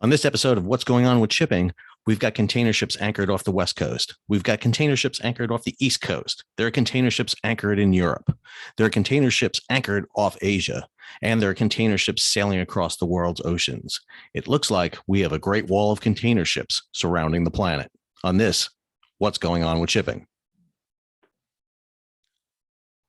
On this episode of What's Going On with Shipping, we've got container ships anchored off the West Coast. We've got container ships anchored off the East Coast. There are container ships anchored in Europe. There are container ships anchored off Asia. And there are container ships sailing across the world's oceans. It looks like we have a great wall of container ships surrounding the planet. On this, What's Going On with Shipping?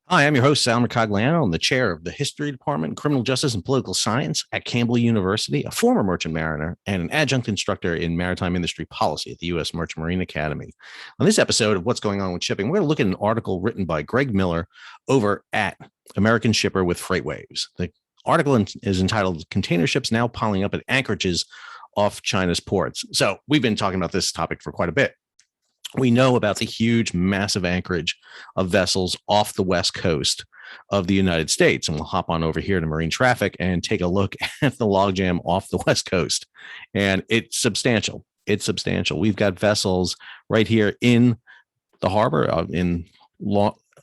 Hi, I'm your host, Sal Mercogliano. I'm the chair of the History Department in Criminal Justice and Political Science at Campbell University, a former merchant mariner, and an adjunct instructor in maritime industry policy at the U.S. Merchant Marine Academy. On this episode of What's Going On with Shipping, we're going to look at an article written by Greg Miller over at American Shipper with FreightWaves. The article is entitled Container Ships Now Piling Up at Anchorages Off China's Ports. So we've been talking about this topic for quite a bit. We know about the huge, massive anchorage of vessels off the West Coast of the United States. And we'll hop on over here to marine traffic and take a look at the logjam off the West Coast. And it's substantial. It's substantial. We've got vessels right here in the harbor in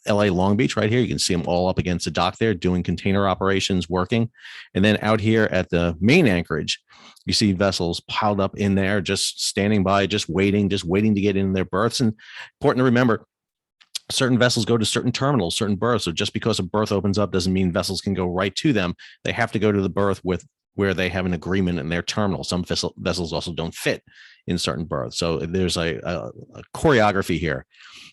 LA Long Beach right here. You can see them all up against the dock there doing container operations working. And then out here at the main anchorage, you see vessels piled up in there, just standing by, just waiting to get in their berths. And important to remember, certain vessels go to certain terminals, certain berths. So just because a berth opens up doesn't mean vessels can go right to them. They have to go to the berth where they have an agreement in their terminal. Some vessels also don't fit in certain berths. So there's a choreography here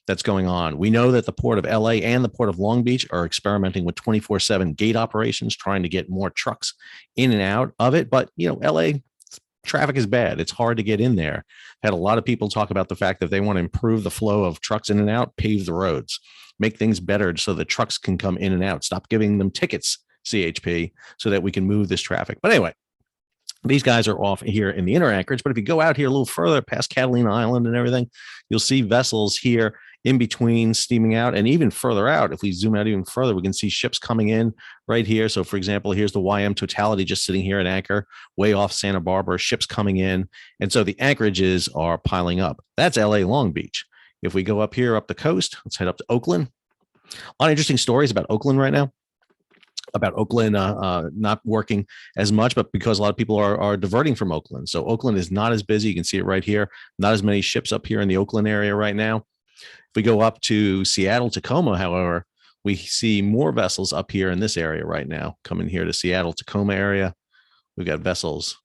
that's going on. We know that the Port of LA and the Port of Long Beach are experimenting with 24/7 gate operations, trying to get more trucks in and out of it. But, LA traffic is bad. It's hard to get in there. Had a lot of people talk about the fact that they want to improve the flow of trucks in and out, pave the roads, make things better so that trucks can come in and out, stop giving them tickets, CHP, so that we can move this traffic. But anyway, these guys are off here in the inner anchorage. But if you go out here a little further past Catalina Island and everything, you'll see vessels here in between steaming out. And even further out, if we zoom out even further, we can see ships coming in right here. So for example, here's the YM Totality just sitting here at anchor way off Santa Barbara, ships coming in. And so the anchorages are piling up. That's LA Long Beach. If we go up here, up the coast, let's head up to Oakland. A lot of interesting stories about Oakland right now. About Oakland not working as much, but because a lot of people are diverting from Oakland. So Oakland is not as busy. You can see it right here. Not as many ships up here in the Oakland area right now. If we go up to Seattle, Tacoma, however, we see more vessels up here in this area right now, coming here to Seattle, Tacoma area. We've got vessels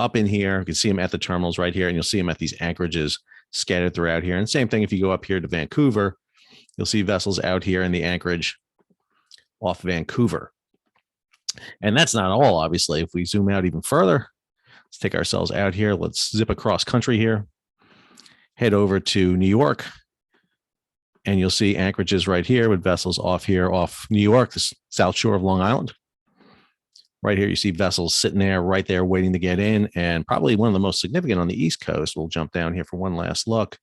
up in here. You can see them at the terminals right here, and you'll see them at these anchorages scattered throughout here. And same thing if you go up here to Vancouver, you'll see vessels out here in the anchorage off Vancouver. And that's not all, obviously. If we zoom out even further, let's take ourselves out here. Let's zip across country here, head over to New York, and you'll see anchorages right here with vessels off here off New York, the south shore of Long Island. Right here, you see vessels sitting there right there waiting to get in. And probably one of the most significant on the East Coast, we'll jump down here for one last look,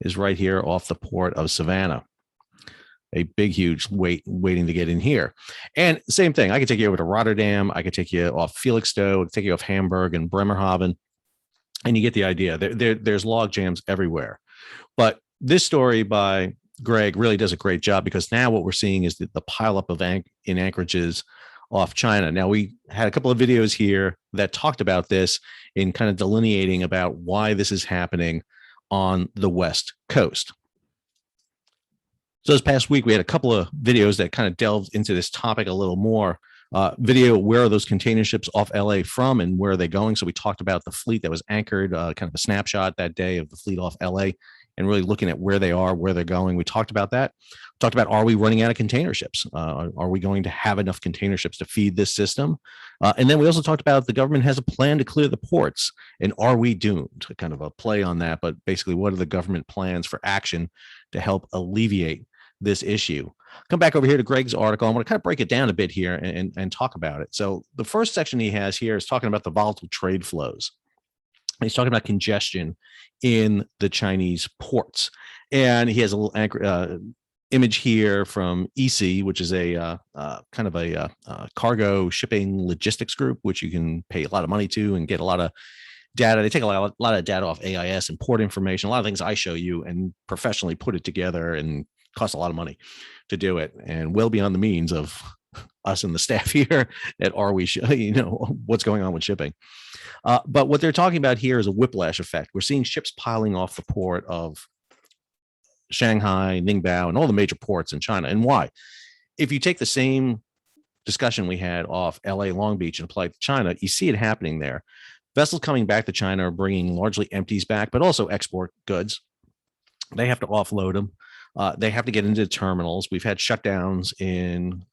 is right here off the port of Savannah. A big, huge waiting to get in here. And same thing. I could take you over to Rotterdam. I could take you off Felixstowe. I could take you off Hamburg and Bremerhaven. And you get the idea. There's log jams everywhere. But this story by Greg really does a great job, because now what we're seeing is the pileup of in anchorages off China. Now, we had a couple of videos here that talked about this in kind of delineating about why this is happening on the West Coast. So this past week, we had a couple of videos that kind of delved into this topic a little more. Video, where are those container ships off LA from and where are they going? So we talked about the fleet that was anchored, kind of a snapshot that day of the fleet off LA, and really looking at where they are, where they're going. We talked about that. We talked about, are we running out of container ships? Are we going to have enough container ships to feed this system? And then we also talked about the government has a plan to clear the ports, and are we doomed? Kind of a play on that, but basically, what are the government plans for action to help alleviate this issue? Come back over here to Greg's article. I'm going to kind of break it down a bit here and talk about it. So the first section he has here is talking about the volatile trade flows. He's talking about congestion in the Chinese ports. And he has a little image here from EC, which is a kind of a cargo shipping logistics group, which you can pay a lot of money to and get a lot of data. They take a lot of data off AIS and port information, a lot of things I show you, and professionally put it together, and costs a lot of money to do it, and well beyond the means of us and the staff here at Are We, what's going on with shipping. But what they're talking about here is a whiplash effect. We're seeing ships piling off the port of Shanghai, Ningbo, and all the major ports in China. And why? If you take the same discussion we had off LA Long Beach and apply it to China, you see it happening there. Vessels coming back to China are bringing largely empties back, but also export goods. They have to offload them. They have to get into terminals. We've had shutdowns in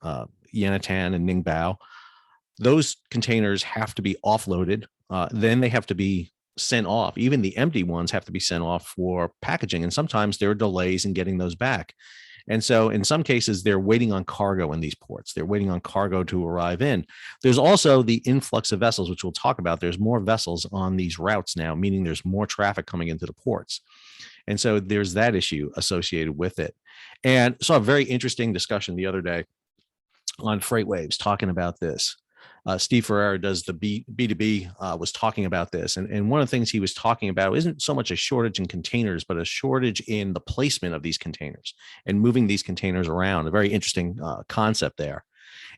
Yanatan and Ningbo. Those containers have to be offloaded. Then they have to be sent off. Even the empty ones have to be sent off for packaging. And sometimes there are delays in getting those back. And so in some cases, they're waiting on cargo in these ports. They're waiting on cargo to arrive in. There's also the influx of vessels, which we'll talk about. There's more vessels on these routes now, meaning there's more traffic coming into the ports. And so there's that issue associated with it. And saw a very interesting discussion the other day on Freight Waves talking about this. Steve Ferreira does the B2B, was talking about this. And one of the things he was talking about isn't so much a shortage in containers, but a shortage in the placement of these containers and moving these containers around. A very interesting concept there.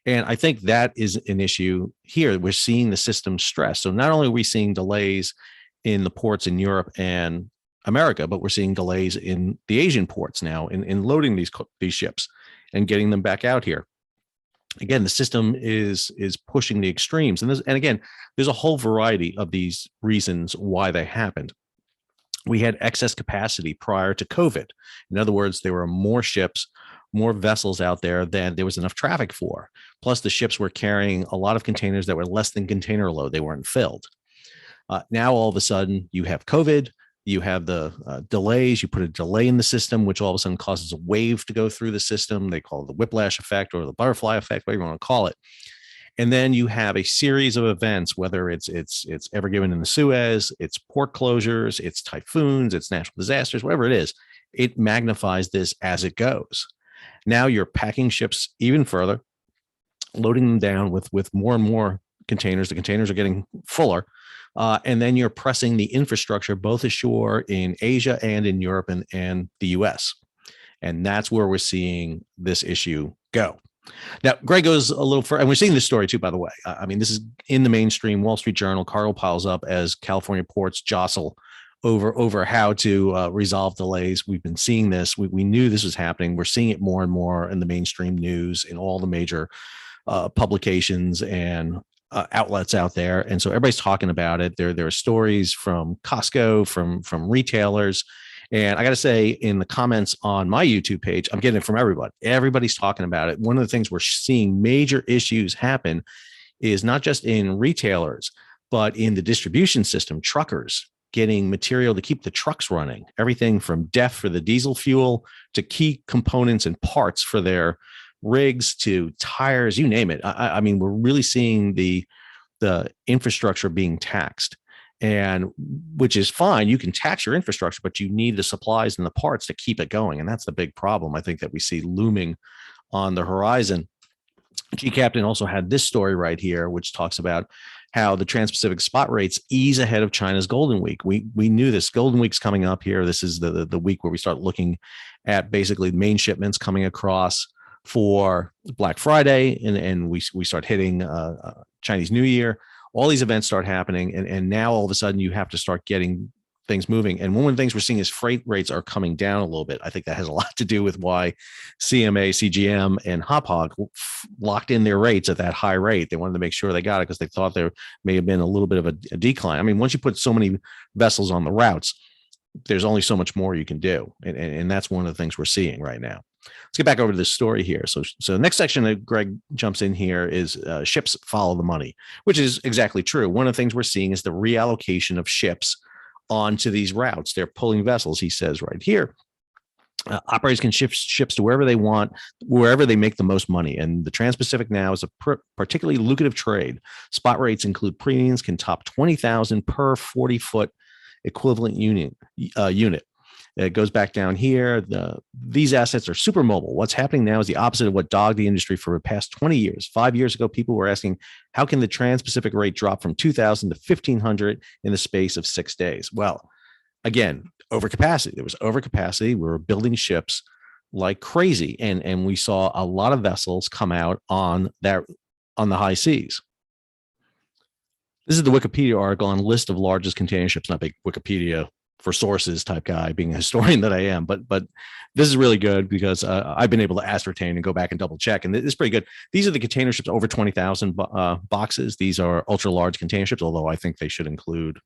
And I think that is an issue here. We're seeing the system stress. So not only are we seeing delays in the ports in Europe and America, but we're seeing delays in the Asian ports now in loading these ships and getting them back out here. Again, the system is pushing the extremes. And again, there's a whole variety of these reasons why they happened. We had excess capacity prior to COVID. In other words, there were more ships, more vessels out there than there was enough traffic for. Plus, the ships were carrying a lot of containers that were less than container load. They weren't filled. Now, all of a sudden, you have COVID. You have the delays. You put a delay in the system, which all of a sudden causes a wave to go through the system. They call it the whiplash effect or the butterfly effect, whatever you want to call it. And then you have a series of events, whether it's Ever Given in the Suez, it's port closures, it's typhoons, it's natural disasters, whatever it is. It magnifies this as it goes. Now you're packing ships even further, loading them down with more and more containers. The containers are getting fuller. And then you're pressing the infrastructure both ashore in Asia and in Europe and the US. And that's where we're seeing this issue go. Now, Greg goes a little further, and we're seeing this story too, by the way. I mean, this is in the mainstream Wall Street Journal. Cargo piles up as California ports jostle over how to resolve delays. We've been seeing this. We knew this was happening. We're seeing it more and more in the mainstream news, in all the major publications and outlets out there. And so everybody's talking about it. There are stories from Costco, from retailers. And I got to say, in the comments on my YouTube page, I'm getting it from everybody. Everybody's talking about it. One of the things we're seeing major issues happen is not just in retailers, but in the distribution system, truckers getting material to keep the trucks running. Everything from DEF for the diesel fuel to key components and parts for their rigs to tires, you name it. I mean, we're really seeing the infrastructure being taxed, and which is fine. You can tax your infrastructure, but you need the supplies and the parts to keep it going. And that's the big problem I think that we see looming on the horizon. G Captain also had this story right here, which talks about how the Transpacific spot rates ease ahead of China's Golden Week. We knew this. Golden Week's coming up here. This is the week where we start looking at basically main shipments coming across for Black Friday, and we start hitting Chinese New Year. All these events start happening, and now all of a sudden you have to start getting things moving. And one of the things we're seeing is freight rates are coming down a little bit. I think that has a lot to do with why CMA, CGM, and Hauppauge locked in their rates at that high rate. They wanted to make sure they got it because they thought there may have been a little bit of a decline. I mean, once you put so many vessels on the routes, there's only so much more you can do. And that's one of the things we're seeing right now. Let's get back over to this story here. So the next section that Greg jumps in here is ships follow the money, which is exactly true. One of the things we're seeing is the reallocation of ships onto these routes. They're pulling vessels, he says right here. Operators can shift ships to wherever they want, wherever they make the most money. And the Transpacific now is a particularly lucrative trade. Spot rates include premiums can top $20,000 per 40-foot equivalent unit. It goes back down here. These assets are super mobile. What's happening now is the opposite of what dogged the industry for the past 20 years. 5 years ago, people were asking, how can the Trans-Pacific rate drop from 2,000 to 1,500 in the space of 6 days? Well, again, overcapacity. There was overcapacity. We were building ships like crazy. And we saw a lot of vessels come out on the high seas. This is the Wikipedia article on list of largest container ships. Not big Wikipedia for sources type guy, being a historian that I am, but this is really good because I've been able to ascertain and go back and double check, and it's pretty good. These are the container ships over 20,000 boxes. These are ultra large container ships, although I think they should include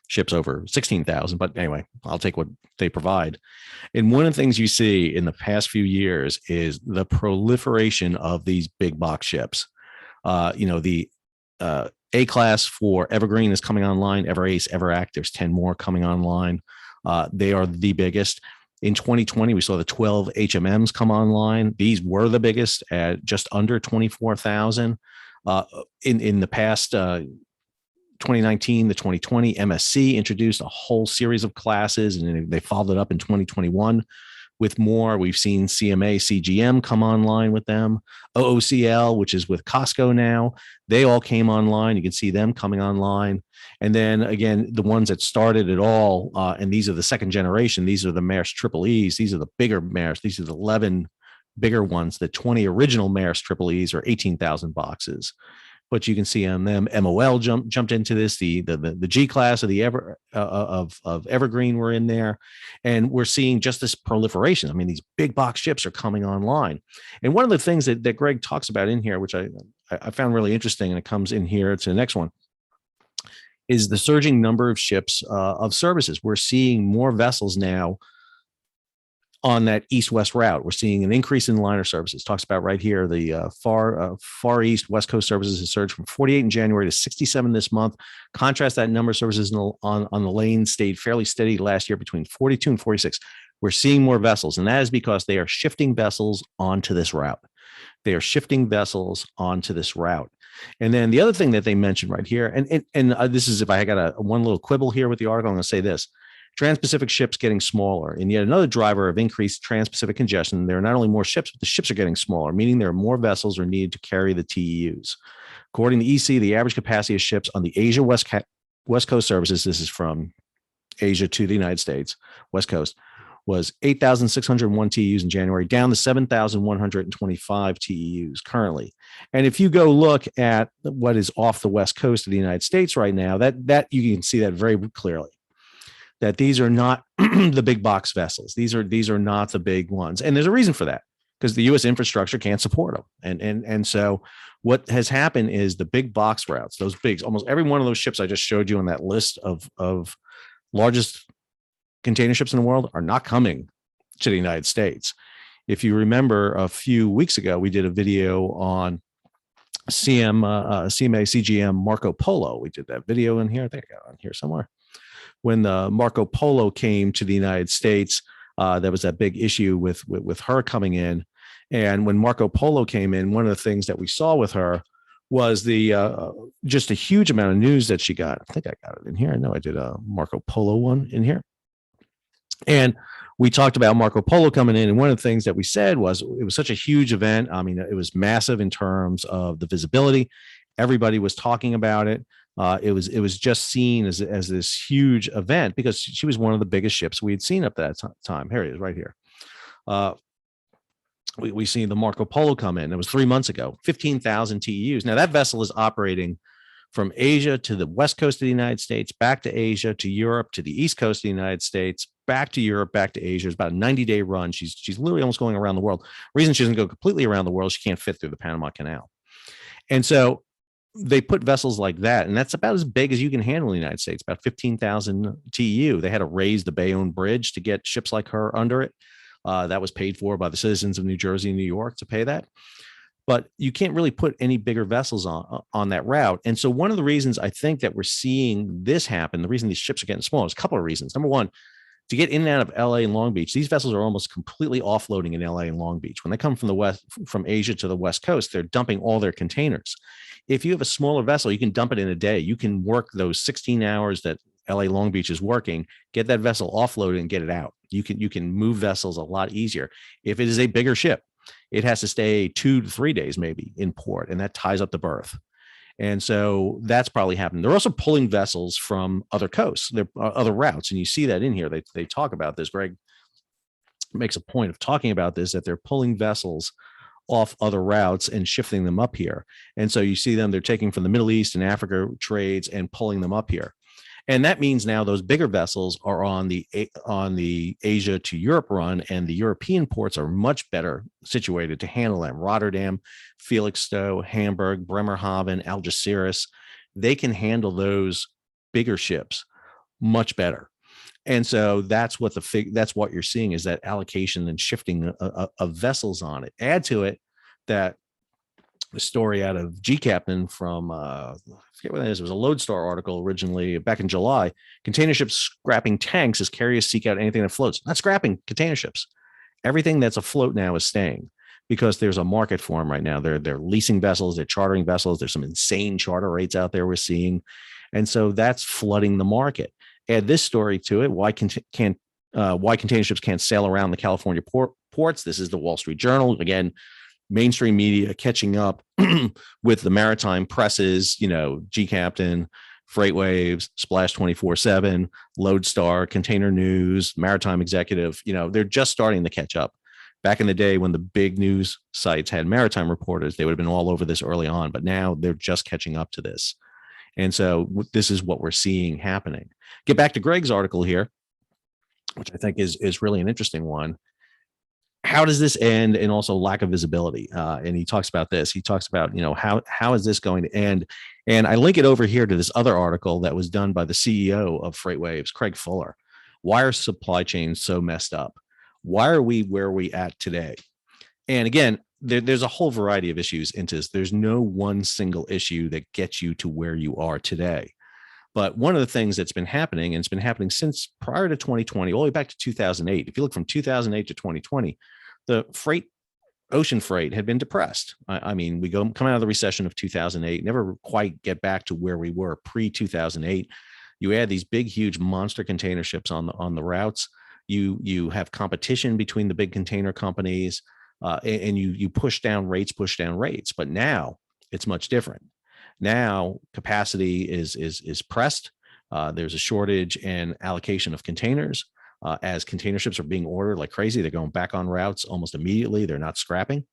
ships over 16,000. But anyway, I'll take what they provide. And one of the things you see in the past few years is the proliferation of these big box ships. The A class for Evergreen is coming online. Everace, Everact, there's 10 more coming online. They are the biggest. In 2020, we saw the 12 HMMs come online. These were the biggest at just under 24,000. In the past 2019 to 2020, MSC introduced a whole series of classes, and they followed it up in 2021 with more. We've seen CMA, CGM come online with them. OOCL, which is with Costco now, they all came online. You can see them coming online. And then again, the ones that started it all, and these are the second generation. These are the Maersk Triple E's. These are the bigger Maersk. These are the 11 bigger ones. The 20 original Maersk Triple E's are 18,000 boxes. But you can see on them, MOL jumped into this. The G class of of Evergreen were in there, and we're seeing just this proliferation. I mean, these big box ships are coming online, and one of the things that Greg talks about in here, which I found really interesting, and it comes in here to the next one, is the surging number of ships of services. We're seeing more vessels now on that east-west route. We're seeing an increase in liner services. Talks about right here, the far east West Coast services has surged from 48 in January to 67 this month. Contrast that number of services on the lane stayed fairly steady last year between 42 and 46. We're seeing more vessels, and that is because they are shifting vessels onto this route. They are shifting vessels onto this route. And then the other thing that they mentioned right here, and this is, if I got one little quibble here with the article, I'm going to say this. Transpacific ships getting smaller, and yet another driver of increased Transpacific congestion. There are not only more ships, but the ships are getting smaller, meaning there are more vessels are needed to carry the TEUs. According to EC, the average capacity of ships on the Asia West Coast services, this is from Asia to the United States, West Coast, was 8,601 TEUs in January, down to 7,125 TEUs currently. And if you go look at what is off the West Coast of the United States right now, that you can see that very clearly, that these are not the big box vessels. These are not the big ones. And there's a reason for that, because the U.S. infrastructure can't support them. And so what has happened is the big box routes, those bigs, almost every one of those ships I just showed you on that list of largest container ships in the world are not coming to the United States. If you remember, a few weeks ago, we did a video on CMA, CGM, Marco Polo. We did that video in here. I think I got it on here somewhere. When the Marco Polo came to the United States, there was that big issue with her coming in. And when Marco Polo came in, one of the things that we saw with her was the just a huge amount of news that she got. I think I got it in here. I know I did a Marco Polo one in here. And we talked about Marco Polo coming in. And one of the things that we said was it was such a huge event. I mean, it was massive in terms of the visibility. Everybody was talking about it. It was just seen as this huge event because she was one of the biggest ships we had seen up that time. Here it is right here. We see the Marco Polo come in. It was 3 months ago, 15,000 TEUs. Now that vessel is operating from Asia to the West Coast of the United States, back to Asia, to Europe, to the East Coast of the United States, back to Europe, back to Asia. It's about a 90-day run. She's literally almost going around the world. Reason she doesn't go completely around the world, she can't fit through the Panama Canal. And so they put vessels like that, and that's about as big as you can handle in the United States, about 15,000 TEU. They had to raise the Bayonne Bridge to get ships like her under it. That was paid for by the citizens of New Jersey and New York to pay that. But you can't really put any bigger vessels on that route. And so one of the reasons I think that we're seeing this happen, the reason these ships are getting smaller, is a couple of reasons. Number one, to get in and out of LA and Long Beach, these vessels are almost completely offloading in LA and Long Beach. When they come from Asia to the West Coast, they're dumping all their containers. If you have a smaller vessel, you can dump it in a day. You can work those 16 hours that LA Long Beach is working, get that vessel offloaded and get it out. You can move vessels a lot easier. If it is a bigger ship, it has to stay 2 to 3 days maybe in port, and that ties up the berth. And so that's probably happening. They're also pulling vessels from other coasts, other routes, and you see that in here. They talk about this. Greg makes a point of talking about this, that they're pulling vessels off other routes and shifting them up here. And so you see them, they're taking from the Middle East and Africa trades and pulling them up here. And that means now those bigger vessels are on the Asia to Europe run, and the European ports are much better situated to handle them. Rotterdam, Felixstowe, Hamburg, Bremerhaven, Algeciras, they can handle those bigger ships much better. And so that's what that's what you're seeing, is that allocation and shifting of vessels on it. Add to it that the story out of G Captain from I forget what it is. It was a Lodestar article originally back in July. Container ships scrapping tanks as carriers seek out anything that floats. Not scrapping container ships. Everything that's afloat now is staying, because there's a market for them right now. They're leasing vessels, they're chartering vessels. There's some insane charter rates out there we're seeing, and so that's flooding the market. Add this story to it: why container ships can't sail around the California ports. This is the Wall Street Journal again. Mainstream media catching up with the maritime presses, G Captain, Freight Waves, Splash 24/7, Lodestar, Container News, Maritime Executive. They're just starting to catch up. Back in the day when the big news sites had maritime reporters, they would have been all over this early on, but now they're just catching up to this. And so this is what we're seeing happening. Get back to Greg's article here, which I think is really an interesting one. How does this end? And also lack of visibility. And he talks about this. He talks about, how is this going to end? And I link it over here to this other article that was done by the CEO of Freight Waves, Craig Fuller. Why are supply chains so messed up? Why are we where we at today? And again, there's a whole variety of issues into this. There's no one single issue that gets you to where you are today. But one of the things that's been happening, and it's been happening since prior to 2020, all the way back to 2008. If you look from 2008 to 2020, the ocean freight had been depressed. I mean, we come out of the recession of 2008, never quite get back to where we were pre-2008. You add these big, huge monster container ships on the routes. You have competition between the big container companies, and you push down rates. But now it's much different. Now capacity is pressed. There's a shortage and allocation of containers. As container ships are being ordered like crazy, they're going back on routes almost immediately. They're not scrapping.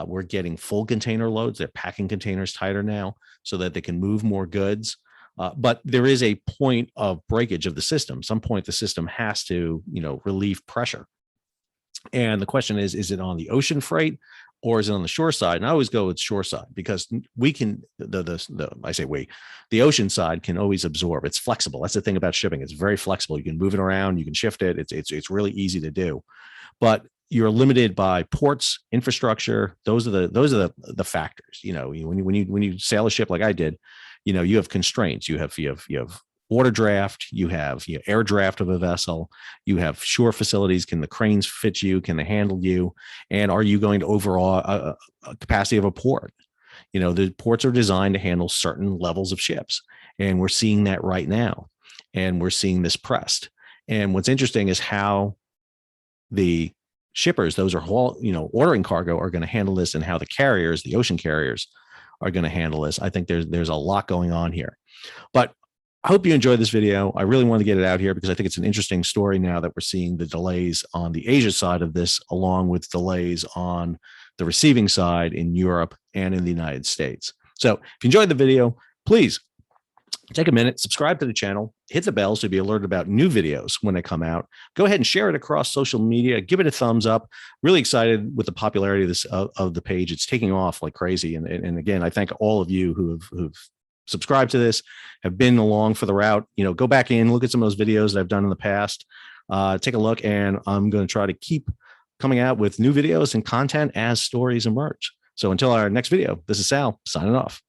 We're getting full container loads. They're packing containers tighter now so that they can move more goods. But there is a point of breakage of the system. Some point the system has to, relieve pressure. And the question is it on the ocean freight or is it on the shore side? And I always go with shore side, because we can, the ocean side can always absorb. It's flexible. That's the thing about shipping. It's very flexible. You can move it around, you can shift it. It's really easy to do, but you're limited by ports, infrastructure. Those are the factors. When you sail a ship like I did, you have constraints. You have water draft, you have air draft of a vessel, you have shore facilities. Can the cranes fit you? Can they handle you? And are you going to overall a capacity of a port? The ports are designed to handle certain levels of ships, and we're seeing that right now, and we're seeing this pressed. And what's interesting is how the shippers, those are ordering cargo, are going to handle this, and how the carriers, the ocean carriers, are going to handle this. I think there's a lot going on here, but I hope you enjoyed this video. I really want to get it out here because I think it's an interesting story now that we're seeing the delays on the Asia side of this, along with delays on the receiving side in Europe and in the United States. So if you enjoyed the video, please take a minute, subscribe to the channel, hit the bell so you'll be alerted about new videos when they come out. Go ahead and share it across social media. Give it a thumbs up. Really excited with the popularity of this of the page. It's taking off like crazy. And again, I thank all of you who've subscribe to this, have been along for the route. Go back in, look at some of those videos that I've done in the past, take a look, and I'm going to try to keep coming out with new videos and content as stories emerge. So until our next video, this is Sal signing off.